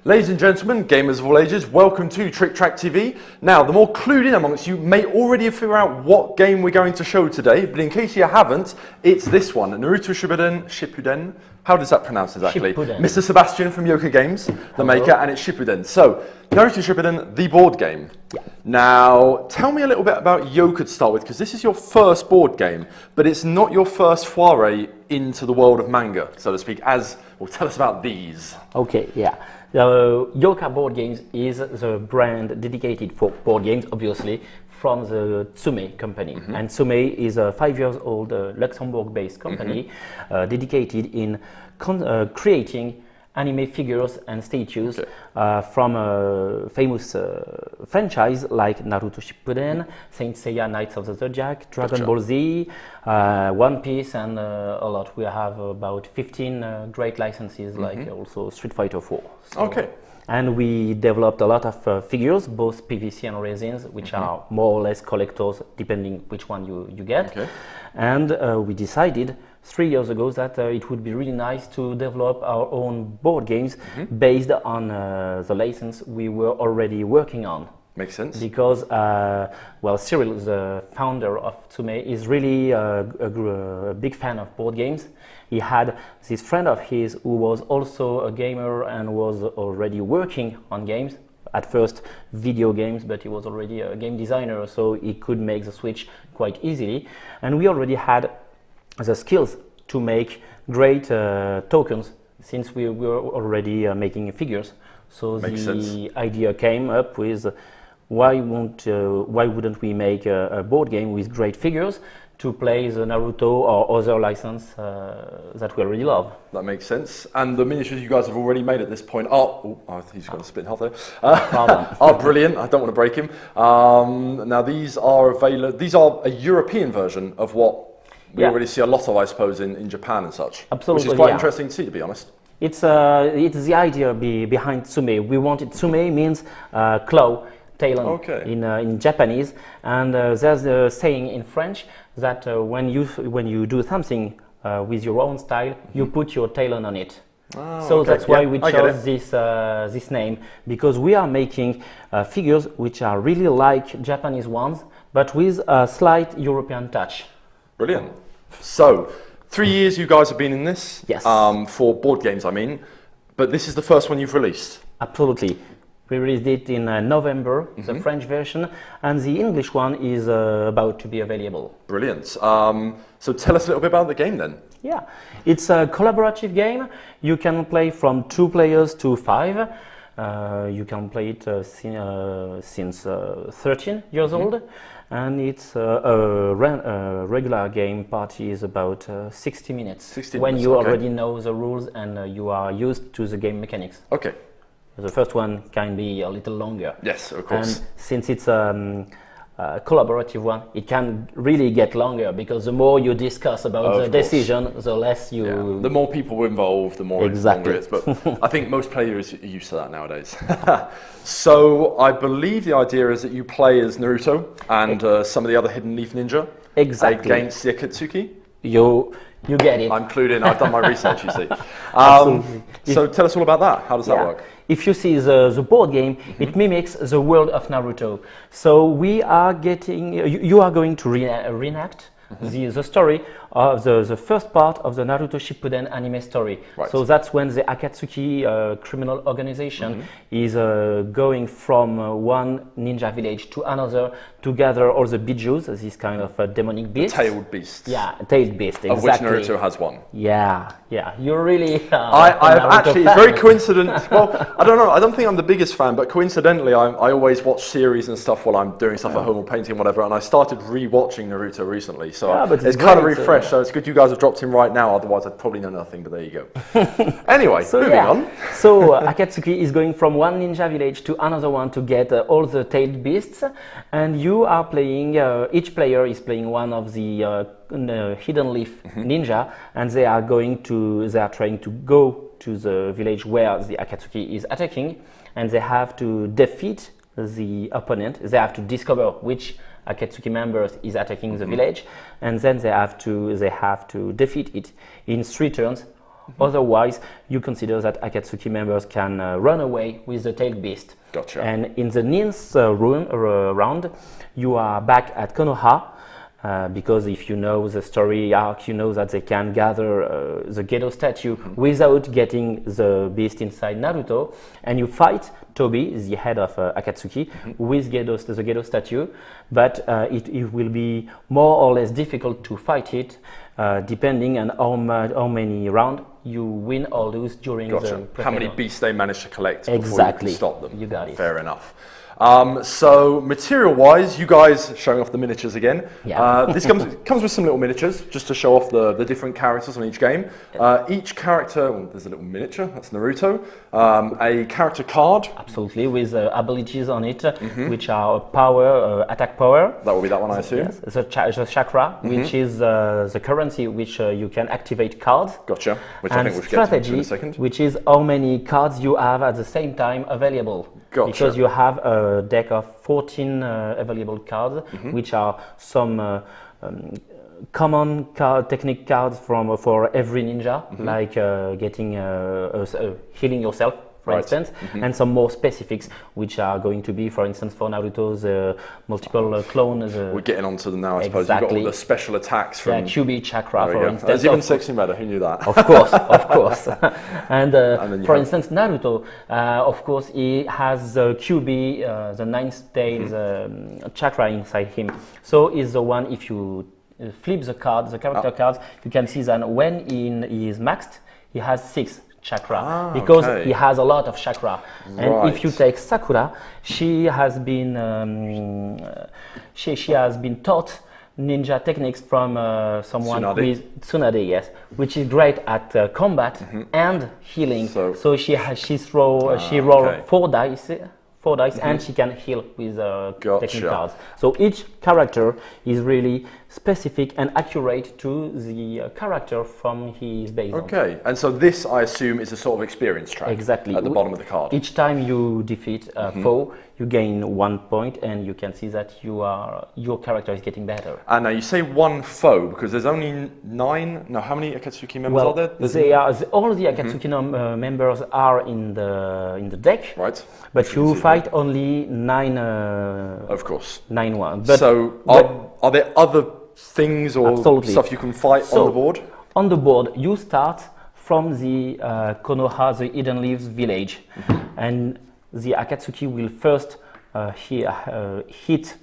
Ladies and gentlemen, gamers of all ages, welcome to Tric Trac TV. Now, the more clued in amongst you may already have figured out what game we're going to show today, but in case you haven't, it's this one, Naruto Shippuden. How does that pronounce exactly? Shippuden. Mr. Sebastian from Yoka Games, the maker, and it's Shippuden. So, Naruto Shippuden, the board game. Yeah. Now, tell me a little bit about Yoka to start with, because this is your first board game, but it's not your first foray into the world of manga, so to speak, well, tell us about these. Okay, yeah. Yoka Board Games is the brand dedicated for board games, obviously, from the Tsume company. And Tsume is a 5 years old Luxembourg-based company dedicated in creating anime figures and statues from a famous franchise like Naruto Shippuden, Saint Seiya Knights of the Zodiac, Dragon Ball Z, One Piece, and a lot. We have about 15 great licenses, like also Street Fighter 4. So, Okay. and we developed a lot of figures, both PVC and resins, which are more or less collectors, depending which one you get. Okay. And we decided 3 years ago that it would be really nice to develop our own board games based on the license we were already working on. Makes sense. Because, well, Cyril, the founder of Tsume, is really a big fan of board games. He had this friend of his who was also a gamer and was already working on games. At first, video games, but he was already a game designer, so he could make the switch quite easily. And we already had the skills to make great tokens, since we were already making figures. So the idea came up with why wouldn't we make a board game with great figures to play the Naruto or other license that we already love. That makes sense. And the miniatures you guys have already made at this point he's got to split in half there. Are brilliant. I don't want to break him. Now these are available. These are a European version of what we already see a lot of, I suppose, in Japan and such. Absolutely, which is quite interesting to see, to be honest. It's the idea behind Tsume. We wanted Tsume means claw, talon in Japanese, and there's a saying in French that when you do something with your own style, you put your talon on it. That's why we chose this name, because we are making figures which are really like Japanese ones, but with a slight European touch. Brilliant. So, 3 years you guys have been in this, yes. For board games, I mean, but this is the first one you've released. Absolutely. We released it in November, the French version, and the English one is about to be available. Brilliant. So tell us a little bit about the game then. Yeah, it's a collaborative game. You can play from 2 players to 5. You can play it since 13 years old. And it's a regular game party is about 60 minutes. 60 when you already know the rules and you are used to the game mechanics. Okay. The first one can be a little longer. Yes, of course. And since it's a collaborative one, it can really get longer, because the more you discuss about the decision, the less you... Yeah. The more people involved, the more longer it is. But I think most players are used to that nowadays. So I believe the idea is that you play as Naruto and some of the other Hidden Leaf Ninja against the Akatsuki. You get it. I'm clued in. I've done my research, you see. So tell us all about that. How does that work? If you see the board game, it mimics the world of Naruto. So we are getting, you are going to reenact the story of the first part of the Naruto Shippuden anime story. Right. So that's when the Akatsuki criminal organization is going from one ninja village to another to gather all the bijus, this kind of demonic beast. The tailed beast. Yeah, tailed beast, exactly. Of which Naruto has one. Yeah, you're really... I've actually, it's very coincident. Well, I don't know, I don't think I'm the biggest fan, but coincidentally, I always watch series and stuff while I'm doing stuff at home or painting, whatever, and I started re-watching Naruto recently, so it's kind of refreshed, so it's good you guys have dropped him right now, otherwise I'd probably know nothing, but there you go. Anyway, moving on. So Akatsuki is going from one ninja village to another one to get all the tailed beasts, and you are playing, each player is playing one of the Hidden Leaf Ninja, and they are trying to go to the village where the Akatsuki is attacking, and they have to defeat the opponent. They have to discover which Akatsuki members is attacking the village, and then they have to defeat it in 3 turns, Otherwise, you consider that Akatsuki members can run away with the tailed beast. Gotcha. And in the ninth round, you are back at Konoha. Because if you know the story arc, you know that they can gather the Gedo statue without getting the beast inside Naruto, and you fight Tobi, the head of Akatsuki, with the Gedo statue, but it will be more or less difficult to fight it, depending on how many rounds you win or lose during the how many beasts they manage to collect exactly. before you can stop them. You got it. Fair enough. So material-wise, you guys showing off the miniatures again. Yeah. This comes with some little miniatures just to show off the different characters on each game. Each character, there's a little miniature. That's Naruto. A character card. Absolutely, with abilities on it, which are power, attack power. That will be that one, I assume. Yes. The chakra, which is the currency which you can activate cards. Gotcha. Which and I think we'll get to in a strategy, second. which is how many cards you have at the same time available. Gotcha. Because you have a deck of 14 available cards, which are some common technique cards for every ninja, like getting healing yourself, for instance, and some more specifics, which are going to be, for instance, for Naruto's multiple clones. We're getting onto them now, I suppose. Exactly. You've got all the special attacks from... Yeah, QB chakra, for instance. That's even sexy matter, who knew that? Of course, of course. And for instance, Naruto, of course, he has the QB, the ninth tails chakra inside him. So he's the one, if you flip the cards, the character cards, you can see that when he is maxed, he has 6 chakra, because he has a lot of chakra. And if you take Sakura, she has been she has been taught ninja techniques from someone with Tsunade, yes, which is great at combat and healing. So she roll 4 dice. And she can heal with technique cards. So each character is really specific and accurate to the character from his base. Okay, and so this, I assume, is a sort of experience track. Exactly. At the bottom of the card. Each time you defeat a foe, you gain 1 point, and you can see that your character is getting better. And now you say 1 foe because there's only 9. No, how many Akatsuki members are there? All the Akatsuki members are in the deck. Right. But you fight only 9. Of course. 9 ones. So are there other things or stuff you can fight on the board? On the board, you start from the Konoha, the Hidden Leaves village, and the Akatsuki will first hit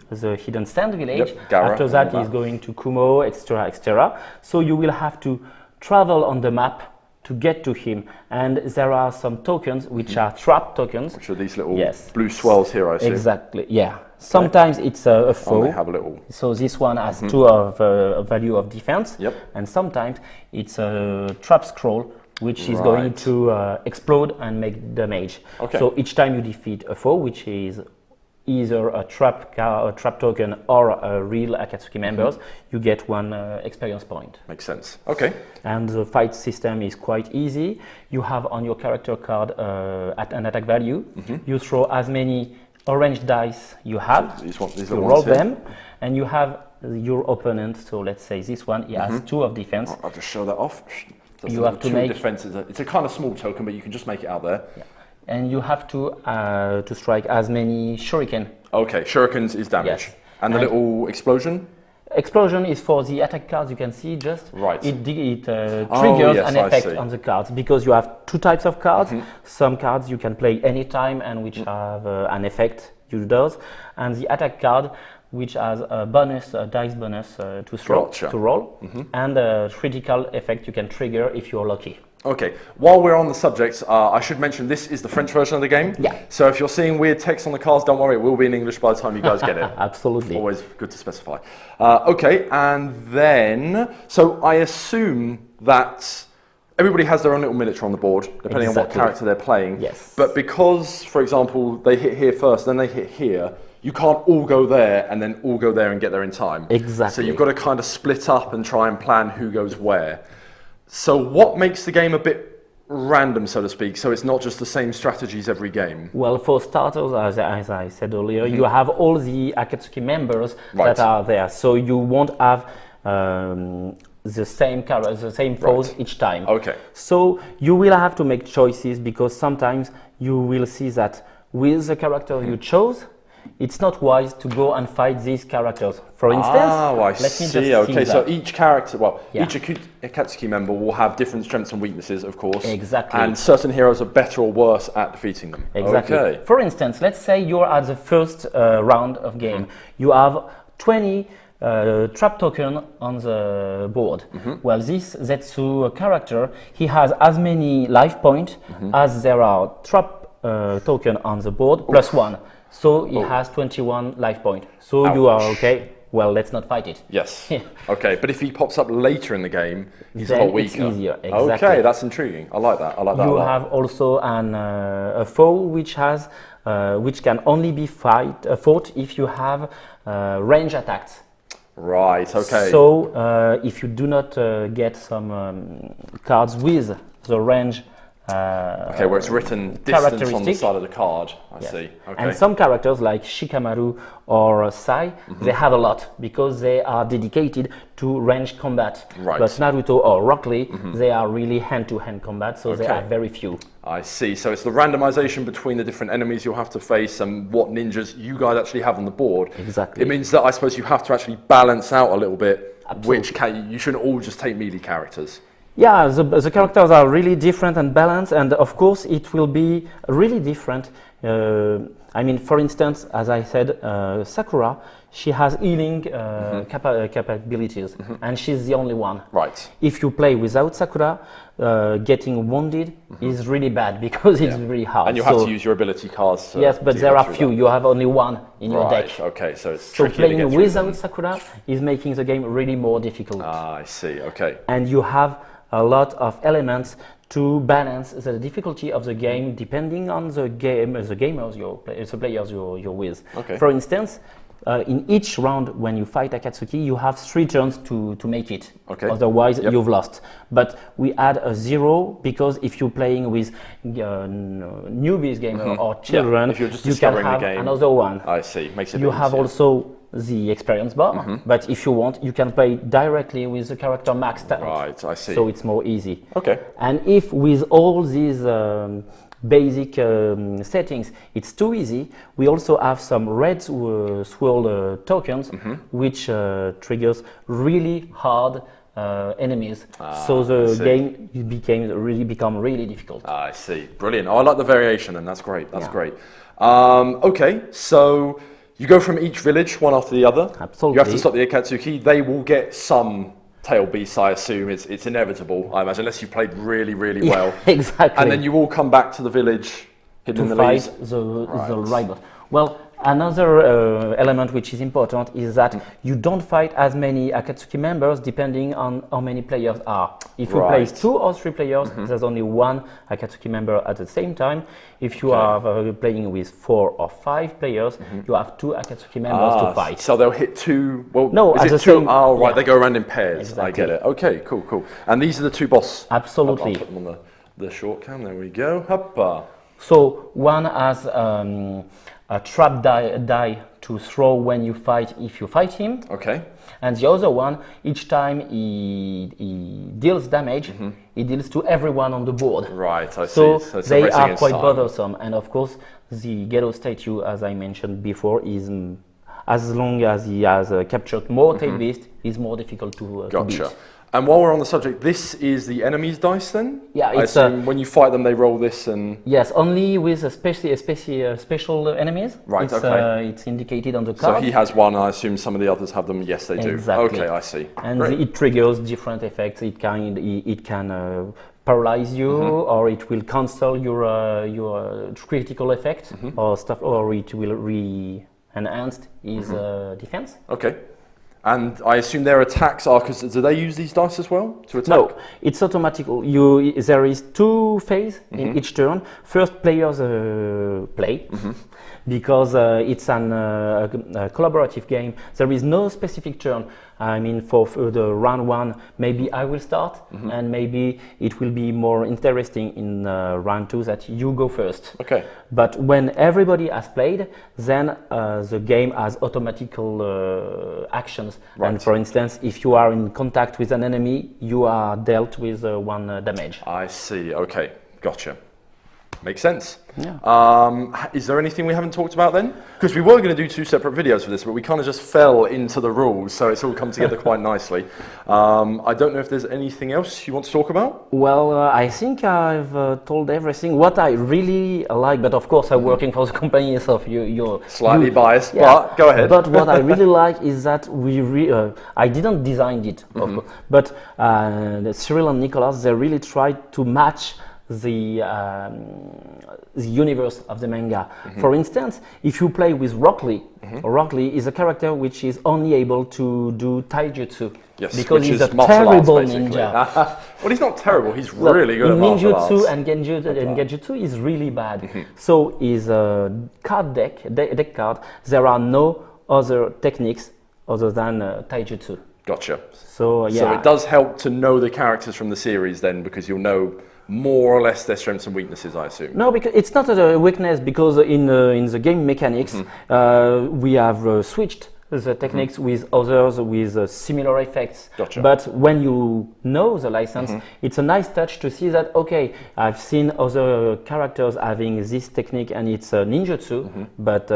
the Hidden Stand village. After that, he's going to Kumo, etc., etc. So you will have to travel on the map to get to him, and there are some tokens which are trap tokens. Which are these little blue swirls here, I assume. Exactly, yeah. Sometimes it's a foe. They have a little. So this one has 2 of value of defense, and sometimes it's a trap scroll, which is going to explode and make damage. Okay. So each time you defeat a foe, which is either a trap token or a real Akatsuki members, you get 1 experience point. Makes sense. Okay. And the fight system is quite easy. You have on your character card an attack value. You throw as many orange dice you have. So these you roll them, and you have your opponent. So let's say this one, he has 2 of defense. I'll just show that off. You have to make defenses. It's a kind of small token, but you can just make it out there. Yeah. And you have to strike as many shuriken. Okay, shurikens is damage. Yes. And the little explosion? Explosion is for the attack cards. You can see it triggers an effect on the cards, because you have 2 types of cards. Some cards you can play anytime and which have an effect you does, and the attack card which has a bonus, a dice bonus to throw, to roll, and a critical effect you can trigger if you're lucky. Okay, while we're on the subject, I should mention this is the French version of the game. Yeah. So if you're seeing weird text on the cards, don't worry, it will be in English by the time you guys get it. Absolutely. Always good to specify. Okay, and then, so I assume that everybody has their own little miniature on the board, depending on what character they're playing. Yes. But because, for example, they hit here first, then they hit here, you can't all go there and then all go there and get there in time. Exactly. So you've got to kind of split up and try and plan who goes where. So what makes the game a bit random, so to speak, so it's not just the same strategies every game? Well, for starters, as I said earlier, you have all the Akatsuki members that are there. So you won't have the same pose each time. Okay. So you will have to make choices, because sometimes you will see that with the character you chose, it's not wise to go and fight these characters. For instance, let me just see. Okay, so each character, each Akatsuki member will have different strengths and weaknesses, of course. Exactly. And certain heroes are better or worse at defeating them. Exactly. Okay. For instance, let's say you're at the first round of game. You have 20 trap token on the board. Well, this Zetsu character, he has as many life points as there are trap token on the board, plus 1. So he has 21 life points. So you are okay. Well, let's not fight it. Yes. Okay, but if he pops up later in the game, he's then a lot weaker. It's easier. Exactly. Okay, that's intriguing. I like that. I like that. You have also a foe which can only be fought if you have range attacks. Right. Okay. So if you do not get some cards with the range. Okay, where it's written distance on the side of the card. I see. Okay. And some characters like Shikamaru or Sai, they have a lot because they are dedicated to range combat. Right. But Naruto or Rock Lee, they are really hand-to-hand combat, so they are very few. I see. So it's the randomization between the different enemies you'll have to face and what ninjas you guys actually have on the board. Exactly. It means that I suppose you have to actually balance out a little bit. Absolutely. You shouldn't all just take melee characters. Yeah, the characters are really different and balanced, and of course it will be really different. I mean, for instance, as I said, Sakura, she has healing capabilities, and she's the only one. Right. If you play without Sakura, getting wounded is really bad because it's really hard. And you have to use your ability cards. Yes, but there are few. You have only one in your deck. Okay, so it's so tricky playing to get without Sakura is making the game really more difficult. I see. Okay. And you have a lot of elements to balance the difficulty of the game depending on the gamers the players you're with. Okay. For instance, in each round when you fight Akatsuki, you have 3 turns to make it. Okay. Otherwise, you've lost. But we add a 0 because if you're playing with newbies gamer or children, you can have another one. I see. Makes it you easier. have also the experience bar, but if you want, you can play directly with the character maxed out. Right, I see. So it's more easy. Okay. And if with all these basic settings, it's too easy, we also have some red swirl tokens, which triggers really hard enemies. So the game become really difficult. I see. Brilliant. Oh, I like the variation, and that's great. That's great. Okay, so you go from each village, one after the other. Absolutely. You have to stop the Akatsuki. They will get some tail beasts, I assume. It's inevitable, I imagine, unless you played really, really well. Exactly. And then you all come back to the village hidden in the leaves. To fight the rival. Well, another element which is important is that you don't fight as many Akatsuki members depending on how many players are. If you play 2 or 3 players, there's only 1 Akatsuki member at the same time. If you are playing with 4 or 5 players, you have 2 Akatsuki members to fight. So they'll hit 2. Well, no, is at it the 2? same, oh, right. They go around in pairs. Exactly. I get it. Okay, cool. And these are the 2 boss. Absolutely. I'll put them on the short cam. There we go. Hoppa. So one has a trap die to throw when you fight, if you fight him. Okay. And the other one, each time he deals damage, he deals to everyone on the board. Right, I see. So they racing are quite time. bothersome. And of course, the Ghetto statue, as I mentioned before, is as long as he has captured more tail beast, is more difficult to beat. And while we're on the subject, this is the enemy's dice then? Yeah, I assume when you fight them, they roll this and... Yes, only with special enemies. Right, It's indicated on the card. So he has one, I assume some of the others have them. Yes, they do. Exactly. Okay, I see. And it triggers different effects. It can paralyze you, or it will cancel your critical effect or stuff, or it will re-enhance his defense. Okay. And I assume their attacks are, because do they use these dice as well to attack? No, it's automatic. There is 2 phases in each turn. First, players play, because it's a collaborative game. There is no specific turn. I mean, for the round 1, maybe I will start, and maybe it will be more interesting in round 2 that you go first. Okay. But when everybody has played, then the game has automatical actions actions. And for instance, if you are in contact with an enemy, you are dealt with 1 damage. I see. Okay, gotcha. Makes sense. Yeah. Is there anything we haven't talked about then? Because we were going to do 2 separate videos for this, but we kind of just fell into the rules, so it's all come together quite nicely. I don't know if there's anything else you want to talk about? Well, I think I've told everything. What I really like, but of course I'm working for the company, so you're... Slightly biased, but go ahead. But what I really like is that I didn't design it, of course, but Cyril and Nicolas, they really tried to match the universe of the manga. For instance, if you play with Rock Lee, Rock Lee is a character which is only able to do taijutsu. Yes, because he's a terrible ninja. Well, he's not terrible, he's really good at martial arts. Ninjutsu and genjutsu is really bad. So his card deck card, there are no other techniques other than taijutsu. Gotcha. So yeah. So it does help to know the characters from the series then, because you'll know more or less their strengths and weaknesses, I assume. No, because it's not a weakness, because in the game mechanics, we have switched the techniques with others with similar effects. Gotcha. But when you know the license, it's a nice touch to see that, okay, I've seen other characters having this technique and it's ninjutsu, but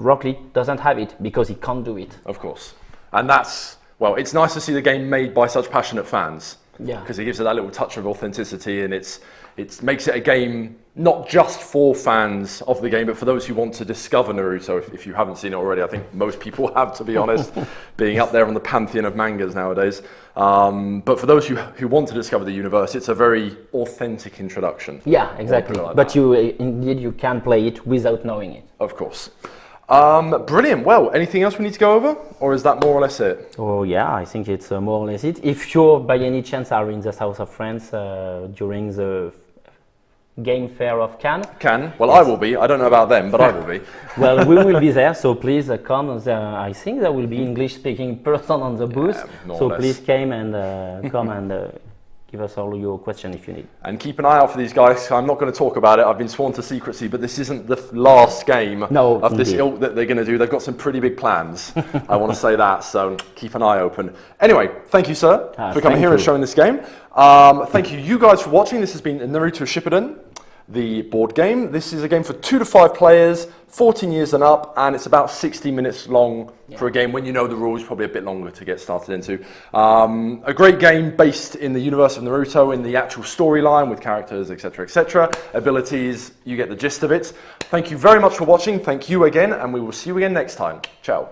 Rock Lee doesn't have it because he can't do it. Of course. And that's, well, it's nice to see the game made by such passionate fans. Yeah. Because it gives it that little touch of authenticity, and it makes it a game not just for fans of the game, but for those who want to discover Naruto. If you haven't seen it already, I think most people have, to be honest, being up there on the pantheon of mangas nowadays. But for those who want to discover the universe, it's a very authentic introduction. Yeah, exactly. Like but you can play it without knowing it. Of course. Brilliant. Well, anything else we need to go over, or is that more or less it? Oh yeah, I think it's more or less it. If you by any chance are in the south of France during the game fair of Cannes. Cannes? Well, I will be. I don't know about them, but I will be. Well, we will be there, so please come. I think there will be English-speaking person on the booth, so please come and come and give us all your questions if you need. And keep an eye out for these guys. I'm not going to talk about it. I've been sworn to secrecy, but this isn't the last game of this ilk that they're going to do. They've got some pretty big plans. I want to say that, so keep an eye open. Anyway, thank you, sir, for coming here and showing this game. Thank you guys for watching. This has been Naruto Shippuden, the board game. This is a game for 2 to 5 players, 14 years and up, and it's about 60 minutes long for a game. When you know the rules, probably a bit longer to get started into. A great game based in the universe of Naruto, in the actual storyline with characters, etc., etc. Abilities, you get the gist of it. Thank you very much for watching. Thank you again, and we will see you again next time. Ciao.